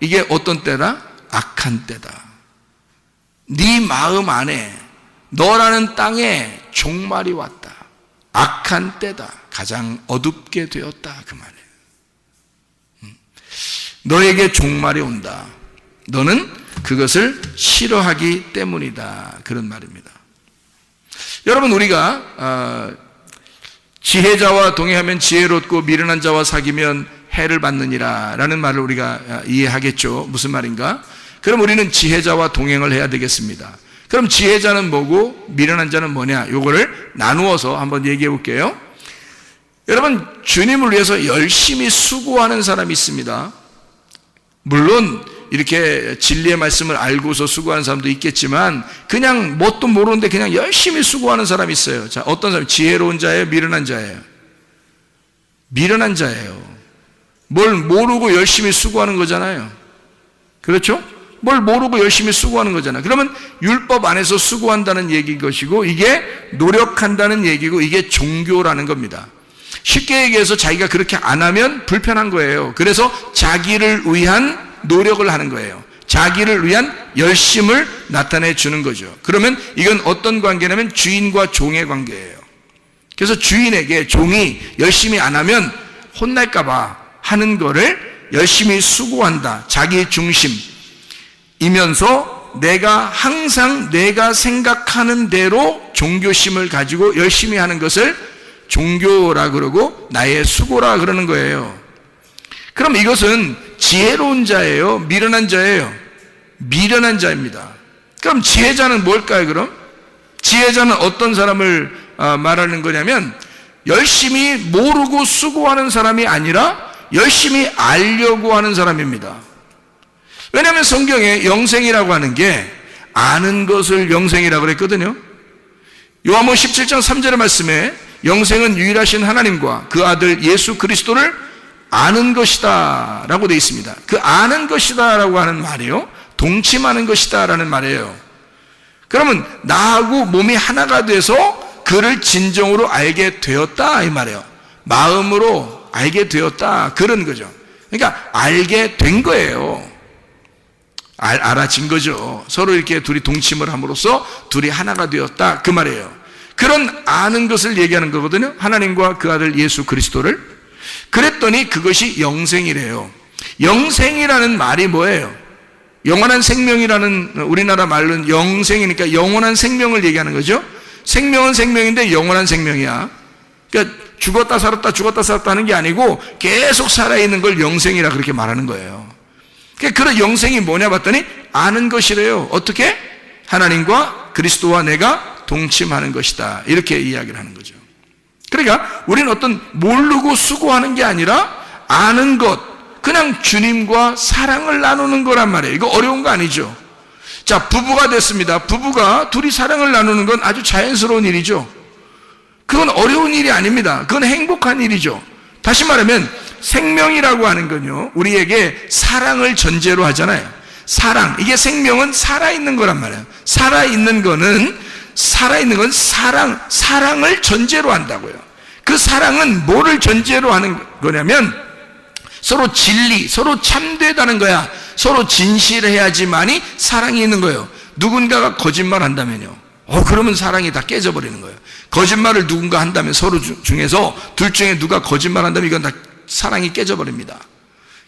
이게 어떤 때다? 악한 때다. 네 마음 안에, 너라는 땅에 종말이 왔다. 악한 때다. 가장 어둡게 되었다. 그 말이에요. 너에게 종말이 온다. 너는 그것을 싫어하기 때문이다. 그런 말입니다. 여러분, 우리가 지혜자와 동행하면 지혜롭고 미련한 자와 사귀면 해를 받느니라 라는 말을 우리가 이해하겠죠. 무슨 말인가? 그럼 우리는 지혜자와 동행을 해야 되겠습니다. 그럼 지혜자는 뭐고 미련한 자는 뭐냐? 요거를 나누어서 한번 얘기해 볼게요. 여러분, 주님을 위해서 열심히 수고하는 사람이 있습니다. 물론 이렇게 진리의 말씀을 알고서 수고하는 사람도 있겠지만 그냥 뭣도 모르는데 그냥 열심히 수고하는 사람이 있어요. 자, 어떤 사람? 지혜로운 자예요? 미련한 자예요? 미련한 자예요. 뭘 모르고 열심히 수고하는 거잖아요. 그렇죠? 뭘 모르고 열심히 수고하는 거잖아요. 그러면 율법 안에서 수고한다는 얘기인 것이고, 이게 노력한다는 얘기고, 이게 종교라는 겁니다. 쉽게 얘기해서 자기가 그렇게 안 하면 불편한 거예요. 그래서 자기를 위한 노력을 하는 거예요. 자기를 위한 열심을 나타내 주는 거죠. 그러면 이건 어떤 관계냐면 주인과 종의 관계예요. 그래서 주인에게 종이 열심히 안 하면 혼날까 봐 하는 거를 열심히 수고한다. 자기 중심이면서 내가 항상 내가 생각하는 대로 종교심을 가지고 열심히 하는 것을 종교라 그러고 나의 수고라 그러는 거예요. 그럼 이것은 지혜로운 자예요? 미련한 자예요? 미련한 자입니다. 그럼 지혜자는 뭘까요? 그럼 지혜자는 어떤 사람을 말하는 거냐면 열심히 모르고 수고하는 사람이 아니라 열심히 알려고 하는 사람입니다. 왜냐하면 성경에 영생이라고 하는 게 아는 것을 영생이라고 그랬거든요. 요한복음 17장 3절의 말씀에 영생은 유일하신 하나님과 그 아들 예수 그리스도를 아는 것이다 라고 되어 있습니다. 그 아는 것이다 라고 하는 말이요, 동침하는 것이다 라는 말이에요. 그러면 나하고 몸이 하나가 돼서 그를 진정으로 알게 되었다 이 말이에요. 마음으로 알게 되었다 그런 거죠. 그러니까 알게 된 거예요. 알아진 거죠. 서로 이렇게 둘이 동침을 함으로써 둘이 하나가 되었다 그 말이에요. 그런 아는 것을 얘기하는 거거든요. 하나님과 그 아들 예수 그리스도를. 그랬더니 그것이 영생이래요. 영생이라는 말이 뭐예요? 영원한 생명이라는 우리나라 말로는 영생이니까 영원한 생명을 얘기하는 거죠. 생명은 생명인데 영원한 생명이야. 그러니까 죽었다 살았다 죽었다 살았다 하는 게 아니고 계속 살아있는 걸 영생이라 그렇게 말하는 거예요. 그러니까 그런 영생이 뭐냐 봤더니 아는 것이래요. 어떻게? 하나님과 그리스도와 내가 동침하는 것이다 이렇게 이야기를 하는 거죠. 그러니까 우리는 어떤 모르고 수고하는 게 아니라 아는 것, 그냥 주님과 사랑을 나누는 거란 말이에요. 이거 어려운 거 아니죠. 자, 부부가 됐습니다. 부부가 둘이 사랑을 나누는 건 아주 자연스러운 일이죠. 그건 어려운 일이 아닙니다. 그건 행복한 일이죠. 다시 말하면 생명이라고 하는 건요, 우리에게 사랑을 전제로 하잖아요. 사랑, 이게 생명은 살아있는 거란 말이에요. 살아있는 건 사랑을 전제로 한다고요. 그 사랑은 뭐를 전제로 하는 거냐면 서로 진리, 서로 참되다는 거야. 서로 진실해야지만이 사랑이 있는 거예요. 누군가가 거짓말 한다면요, 그러면 사랑이 다 깨져버리는 거예요. 거짓말을 누군가 한다면 서로 중에서 둘 중에 누가 거짓말 한다면 이건 다 사랑이 깨져버립니다.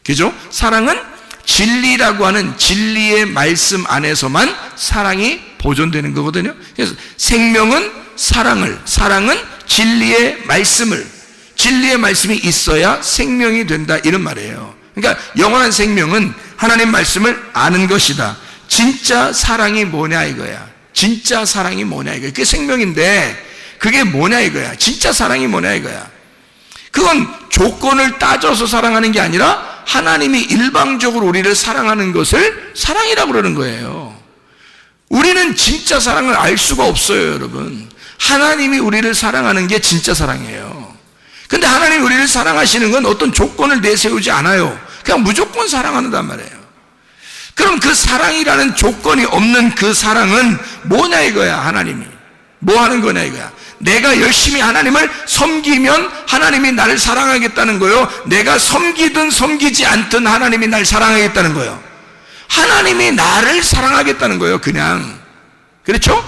그죠? 사랑은 진리라고 하는 진리의 말씀 안에서만 사랑이 보존되는 거거든요. 그래서 생명은 사랑은 진리의 말씀이 있어야 생명이 된다, 이런 말이에요. 그러니까 영원한 생명은 하나님 말씀을 아는 것이다. 진짜 사랑이 뭐냐 이거야. 진짜 사랑이 뭐냐 이거야. 그게 생명인데 그게 뭐냐 이거야. 진짜 사랑이 뭐냐 이거야. 그건 조건을 따져서 사랑하는 게 아니라 하나님이 일방적으로 우리를 사랑하는 것을 사랑이라고 그러는 거예요. 우리는 진짜 사랑을 알 수가 없어요, 여러분. 하나님이 우리를 사랑하는 게 진짜 사랑이에요. 근데 하나님이 우리를 사랑하시는 건 어떤 조건을 내세우지 않아요. 그냥 무조건 사랑한단 말이에요. 그럼 그 사랑이라는 조건이 없는 그 사랑은 뭐냐 이거야. 하나님이 뭐 하는 거냐 이거야. 내가 열심히 하나님을 섬기면 하나님이 나를 사랑하겠다는 거요, 내가 섬기든 섬기지 않든 하나님이 날 사랑하겠다는 거예요. 하나님이 나를 사랑하겠다는 거예요, 그냥. 그렇죠?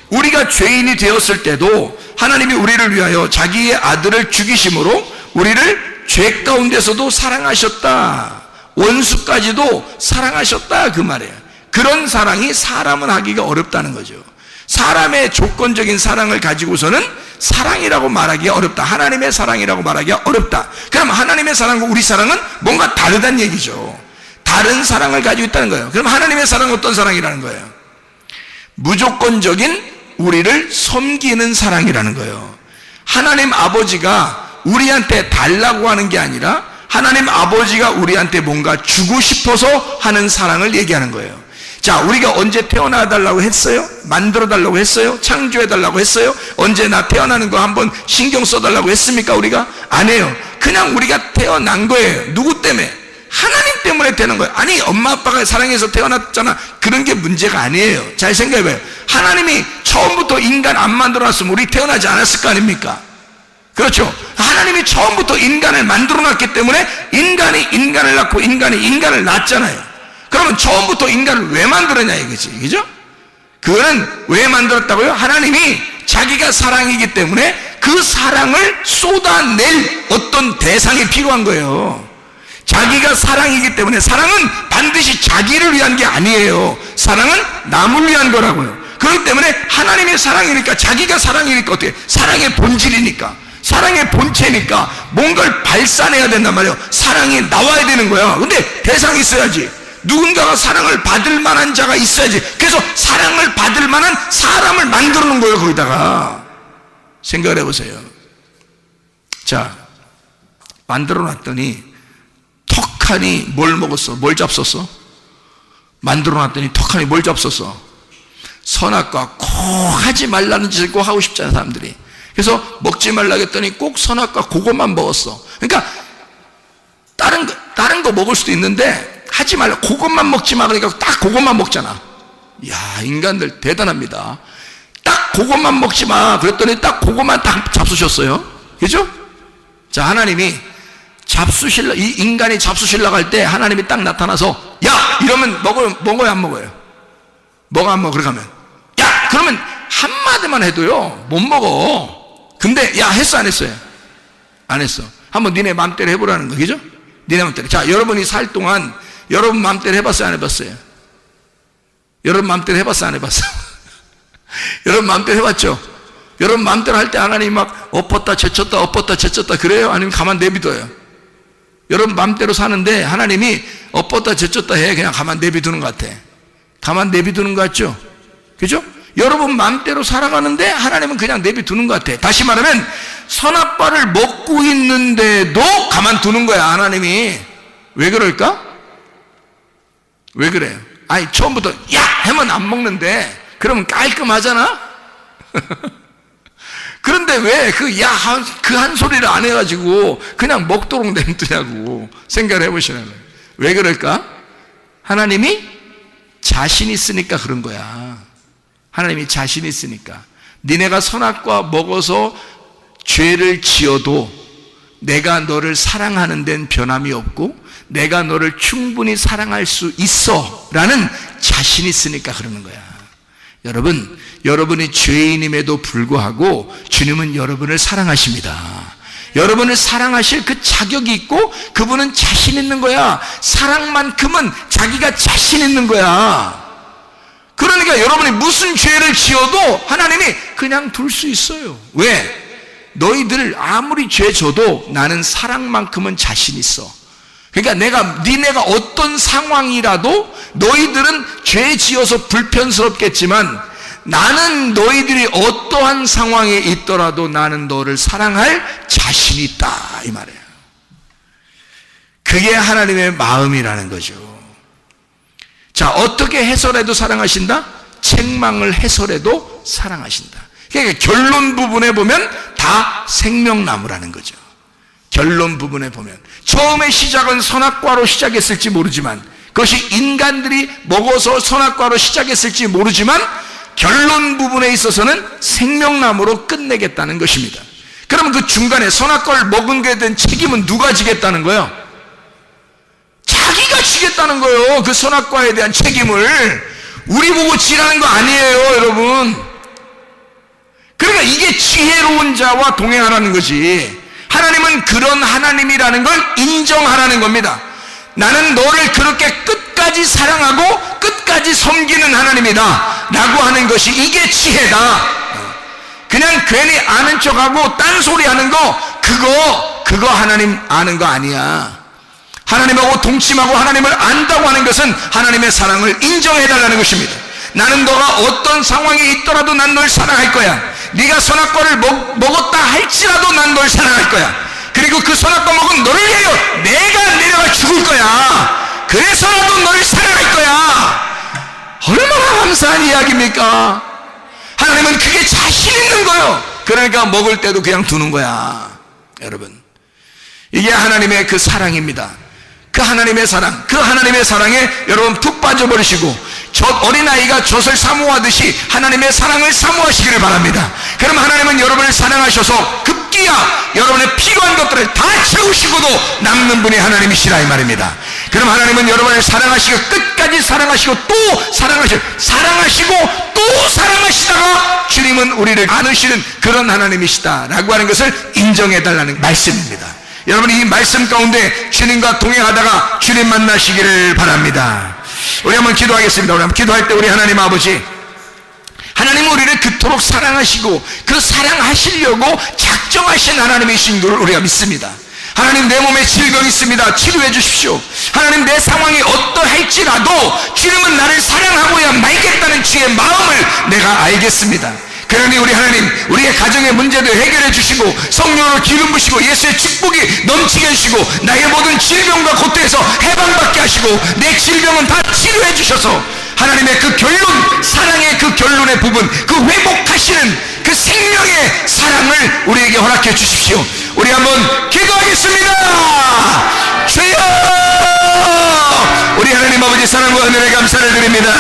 우리가 죄인이 되었을 때도 하나님이 우리를 위하여 자기의 아들을 죽이심으로 우리를 죄 가운데서도 사랑하셨다. 원수까지도 사랑하셨다, 그 말이에요. 그런 사랑이 사람은 하기가 어렵다는 거죠. 사람의 조건적인 사랑을 가지고서는 사랑이라고 말하기가 어렵다. 하나님의 사랑이라고 말하기가 어렵다. 그럼 하나님의 사랑과 우리 사랑은 뭔가 다르다는 얘기죠. 다른 사랑을 가지고 있다는 거예요. 그럼 하나님의 사랑은 어떤 사랑이라는 거예요? 무조건적인 우리를 섬기는 사랑이라는 거예요. 하나님 아버지가 우리한테 달라고 하는 게 아니라 하나님 아버지가 우리한테 뭔가 주고 싶어서 하는 사랑을 얘기하는 거예요. 자, 우리가 언제 태어나달라고 했어요? 만들어달라고 했어요? 창조해달라고 했어요? 언제 나 태어나는 거 한번 신경 써달라고 했습니까? 우리가? 안 해요. 그냥 우리가 태어난 거예요. 누구 때문에? 하나님 때문에 되는 거예요. 아니, 엄마 아빠가 사랑해서 태어났잖아, 그런 게 문제가 아니에요. 잘 생각해봐요. 하나님이 처음부터 인간 안 만들어놨으면 우리 태어나지 않았을 거 아닙니까? 그렇죠? 하나님이 처음부터 인간을 만들어놨기 때문에 인간이 인간을 낳고 인간이 인간을 낳았잖아요. 그러면 처음부터 인간을 왜 만들었냐 이거지, 그죠? 그거는 왜 만들었다고요? 하나님이 자기가 사랑이기 때문에 그 사랑을 쏟아낼 어떤 대상이 필요한 거예요. 자기가 사랑이기 때문에, 사랑은 반드시 자기를 위한 게 아니에요. 사랑은 남을 위한 거라고요. 그렇기 때문에 하나님의 사랑이니까, 자기가 사랑이니까 어떻게, 사랑의 본질이니까, 사랑의 본체니까 뭔가를 발산해야 된단 말이에요. 사랑이 나와야 되는 거야. 근데 대상이 있어야지. 누군가가 사랑을 받을 만한 자가 있어야지. 그래서 사랑을 받을 만한 사람을 만들어 놓은 거예요, 거기다가. 생각을 해보세요. 자, 만들어 놨더니 턱하니 뭘 먹었어? 뭘 잡섰어? 만들어 놨더니 턱하니 뭘 잡섰어? 선악과 꼭 하지 말라는 짓을 꼭 하고 싶잖아, 사람들이. 그래서 먹지 말라 했더니 꼭 선악과 그것만 먹었어. 그러니까 다른 거 먹을 수도 있는데 하지 말라, 그것만 먹지 마. 그러니까 딱 그것만 먹잖아. 이야, 인간들 대단합니다. 딱 그것만 먹지 마 그랬더니 딱 그것만 딱 잡수셨어요. 그죠? 자, 하나님이 잡수실라, 이 인간이 잡수실라고 할 때 하나님이 딱 나타나서 야! 이러면 먹어요 안 먹어요? 먹어 안 먹어? 그렇게 하면 야! 그러면 한마디만 해도요 못 먹어. 근데 야, 했어 안 했어요? 안 했어. 한번 니네 맘대로 해보라는 거, 그죠? 니네 맘대로. 자, 여러분이 살 동안 여러분 맘대로 해봤어요 안 해봤어요? 여러분 맘대로 해봤어 안 해봤어? 여러분 맘대로 해봤죠? 여러분 맘대로 할 때 하나님이 막 엎었다 제쳤다 엎었다 제쳤다 그래요? 아니면 가만 내비둬요? 여러분 맘대로 사는데 하나님이 엎었다 제쳤다 해, 그냥 가만 내비두는 것 같아. 가만 내비두는 것 같죠? 그죠? 여러분 맘대로 살아가는데 하나님은 그냥 내비두는 것 같아. 다시 말하면 선악과를 먹고 있는데도 가만두는 거야, 하나님이. 왜 그럴까? 왜 그래요? 아니, 처음부터 야! 하면 안 먹는데 그러면 깔끔하잖아? 그런데 왜 그 한 소리를 안 해가지고 그냥 먹도록 냅두냐고 생각을 해보시라고요. 왜 그럴까? 하나님이 자신 있으니까 그런 거야. 하나님이 자신 있으니까. 니네가 선악과 먹어서 죄를 지어도 내가 너를 사랑하는 데는 변함이 없고 내가 너를 충분히 사랑할 수 있어 라는 자신이 있으니까 그러는 거야. 여러분, 여러분이 죄인임에도 불구하고 주님은 여러분을 사랑하십니다. 여러분을 사랑하실 그 자격이 있고 그분은 자신 있는 거야. 사랑만큼은 자기가 자신 있는 거야. 그러니까 여러분이 무슨 죄를 지어도 하나님이 그냥 둘 수 있어요. 왜? 너희들 아무리 죄 져도 나는 사랑만큼은 자신 있어. 그러니까 니네가 어떤 상황이라도 너희들은 죄 지어서 불편스럽겠지만 나는 너희들이 어떠한 상황에 있더라도 나는 너를 사랑할 자신이 있다 이 말이에요. 그게 하나님의 마음이라는 거죠. 자, 어떻게 해설해도 사랑하신다? 책망을 해설해도 사랑하신다. 그러니까 결론 부분에 보면 다 생명나무라는 거죠. 결론 부분에 보면 처음에 시작은 선악과로 시작했을지 모르지만 그것이 인간들이 먹어서 선악과로 시작했을지 모르지만 결론 부분에 있어서는 생명나무로 끝내겠다는 것입니다. 그러면 그 중간에 선악과를 먹은 것에 대한 책임은 누가 지겠다는 거예요? 자기가 지겠다는 거예요. 그 선악과에 대한 책임을 우리 보고 지라는 거 아니에요, 여러분. 그러니까 이게 지혜로운 자와 동행하라는 거지. 하나님은 그런 하나님이라는 걸 인정하라는 겁니다. 나는 너를 그렇게 끝까지 사랑하고 끝까지 섬기는 하나님이다 라고 하는 것이 이게 지혜다. 그냥 괜히 아는 척하고 딴소리 하는 거 그거 하나님 아는 거 아니야. 하나님하고 동침하고 하나님을 안다고 하는 것은 하나님의 사랑을 인정해달라는 것입니다. 나는 너가 어떤 상황에 있더라도 난 널 사랑할 거야. 네가 선악과를 먹었다 할지라도 난 널 사랑할 거야. 그리고 그 선악과 먹은 너를 위하여 내가 내려가 죽을 거야. 그래서라도 너를 사랑할 거야. 얼마나 감사한 이야기입니까? 하나님은 그게 자신 있는 거예요. 그러니까 먹을 때도 그냥 두는 거야. 여러분, 이게 하나님의 그 사랑입니다. 그 하나님의 사랑, 그 하나님의 사랑에 여러분 푹 빠져버리시고 어린아이가 젖을 사모하듯이 하나님의 사랑을 사모하시기를 바랍니다. 그럼 하나님은 여러분을 사랑하셔서 급기야 여러분의 필요한 것들을 다 채우시고도 남는 분이 하나님이시라 이 말입니다. 그럼 하나님은 여러분을 사랑하시고 끝까지 사랑하시고 또 사랑하시고 또 사랑하시다가 주님은 우리를 안으시는 그런 하나님이시다 라고 하는 것을 인정해달라는 말씀입니다. 여러분, 이 말씀 가운데 주님과 동행하다가 주님 만나시기를 바랍니다. 우리 한번 기도하겠습니다. 우리 한번 기도할 때 우리 하나님 아버지, 하나님은 우리를 그토록 사랑하시고 그 사랑하시려고 작정하신 하나님이신 줄 우리가 믿습니다. 하나님, 내 몸에 질병이 있습니다. 치료해 주십시오. 하나님, 내 상황이 어떠할지라도 주님은 나를 사랑하고야 말겠다는 주의 마음을 내가 알겠습니다. 그러니 우리 하나님, 우리의 가정의 문제도 해결해 주시고 성령으로 기름 부시고 예수의 축복이 넘치게 해주시고 나의 모든 질병과 고통에서 해방받게 하시고 내 질병은 다 치료해 주셔서 하나님의 그 결론, 사랑의 그 결론의 부분, 그 회복하시는 그 생명의 사랑을 우리에게 허락해 주십시오. 우리 한번 기도하겠습니다. 주여, 우리 하나님 아버지 사랑과 은혜에 감사를 드립니다.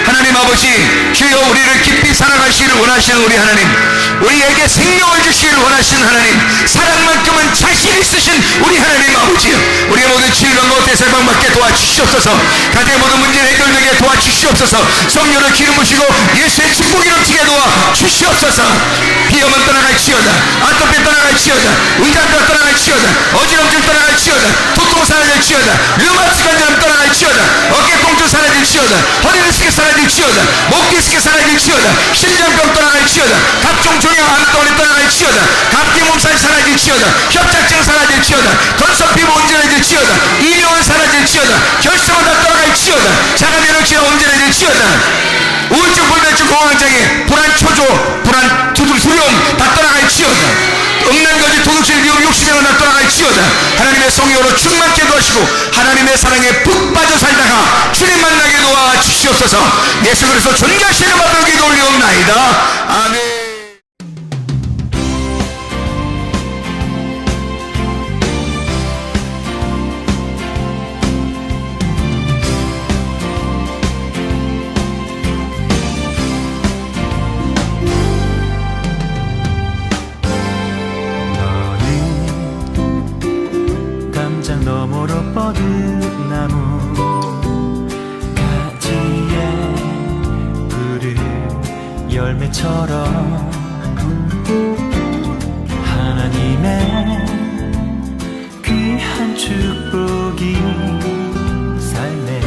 하나님 아버지, 주여 우리를 깊이 사랑하시기를 원하시는 우리 하나님, 우리에게 생명을 주시기를 원하시는 하나님, 사랑만큼은 자신 있으신 우리 하나님 아버지, 우리의 모든 질병과 어때서 해방받게 도와주시옵소서. 가정의 모든 문제를 해결되게 도와주시옵소서. 성령을 기름 부시고 예수의 축복이 넘치게 도와주시옵소서. 비염은 떠나갈지어다, 아토피 떠나갈지어다, 의장병 떠나갈지어다, 어지럼증 떠나갈지어다, 두통 사라질지어다, 류마티스 관절염 떠나갈지어다, 어깨 통증 사라질지어다, 허리 디스크 사라질지어다, 목 디스크 사라질지어다, 심장병 떠나갈지어다, 각종 종양 암덩어리 떠나갈지어다, 감기 몸살 사라질지어다, 협착증 사라질지어다, 건성 피부 온전해질지어다, 이명은 사라질지어다, 결석은 다 떠나갈지어다, 자가면역치가 온전해질지어다, 우울증, 불면증, 공황장애, 불안, 초조, 불안, 두려움 다 떠나갈지어다, 억난거지, 도둑질, 미움, 욕심행은 다 떠나갈지어다. 하나님의 성령으로 충만케 도와주시고 하나님의 사랑에 푹 빠져 살다가 주님 만나게 도와주시옵소서. 예수 그리스도 존귀하시는 이름으로 기도 올리옵나이다. 아멘. 열매처럼 하나님의 귀한 축복이 삶에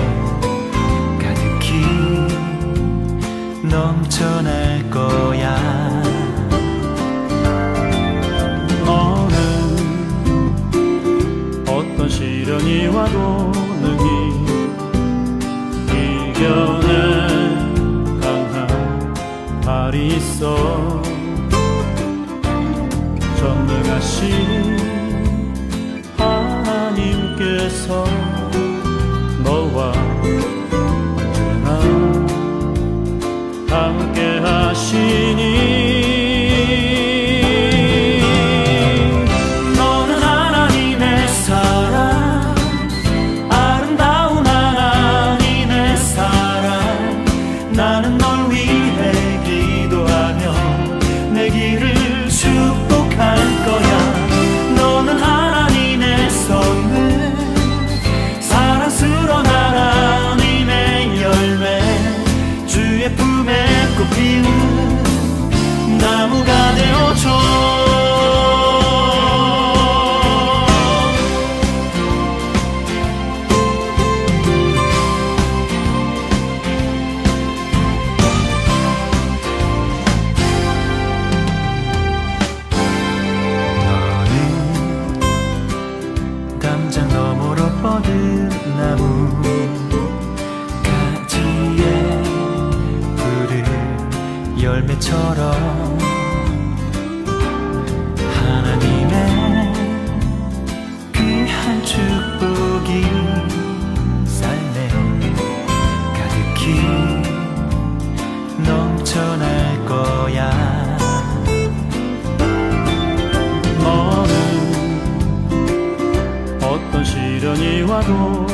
가득히 넘쳐날 거야. 너는 어떤 시련이 와도 능히 이겨낸 강한 발이 있어. 전능하신 하나님께서 너와 언제나 함께 하시니. 너는 하나님의 사랑, 아름다운 하나님의 사랑. 나는 널 위해 기도하며 내 길을 축복할 거야. 너는 하나님의 선물, 사랑스러운 하나님의 열매, 주의 품에 꽃피우는 나무가 되어줘. 담장 너머로 뻗은 나무 가지에 푸른 열매처럼 하나님의 귀한 축복이 삶에 가득히 넘쳐날 거야. 너는 어떤 시련이 와도